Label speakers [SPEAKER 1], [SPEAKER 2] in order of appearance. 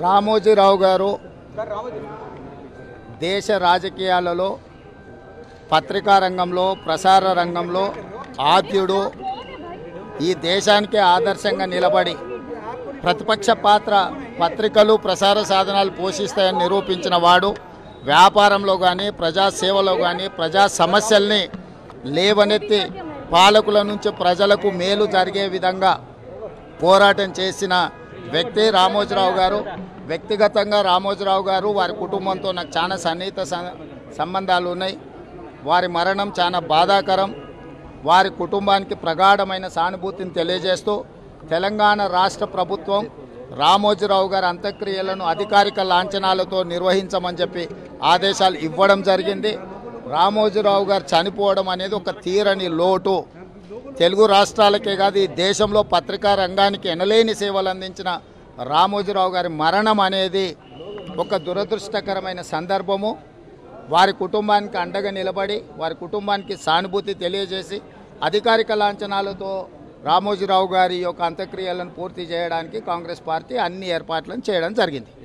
[SPEAKER 1] రామోజీరావు గారు దేశ రాజకీయాలలో పత్రికా రంగంలో ప్రసార రంగంలో ఆద్యుడు ఈ దేశానికి ఆదర్శంగా నిలబడి ప్రతిపక్ష పాత్ర పత్రికలు ప్రసార సాధనాలు పోషిస్తాయని నిరూపించిన వాడు వ్యాపారంలో కానీ ప్రజాసేవలో కానీ ప్రజా సమస్యల్ని లేవనెత్తి పాలకుల నుంచి ప్రజలకు మేలు జరిగే విధంగా పోరాటం చేసిన వ్యక్తి రామోజీరావు గారు. వ్యక్తిగతంగా రామోజీరావు గారు వారి కుటుంబంతో నాకు చాలా సన్నిహిత సంబంధాలు ఉన్నాయి. వారి మరణం చాలా బాధాకరం. వారి కుటుంబానికి ప్రగాఢమైన సానుభూతిని తెలియజేస్తూ తెలంగాణ రాష్ట్ర ప్రభుత్వం రామోజీరావు గారి అంత్యక్రియలను అధికారిక లాంఛనాలతో నిర్వహించమని చెప్పి ఆదేశాలు ఇవ్వడం జరిగింది. రామోజీరావు గారు చనిపోవడం అనేది ఒక తీరని లోటు. తెలుగు రాష్ట్రాలకే కాదు ఈ దేశంలో పత్రికా రంగానికి ఎనలేని సేవలు అందించిన రామోజీరావు గారి మరణం అనేది ఒక దురదృష్టకరమైన సందర్భము. వారి కుటుంబానికి అండగా నిలబడి వారి కుటుంబానికి సానుభూతి తెలియజేసి అధికారిక లాంఛనాలతో రామోజీరావు గారి యొక్క అంత్యక్రియలను పూర్తి చేయడానికి కాంగ్రెస్ పార్టీ అన్ని ఏర్పాట్లను చేయడం జరిగింది.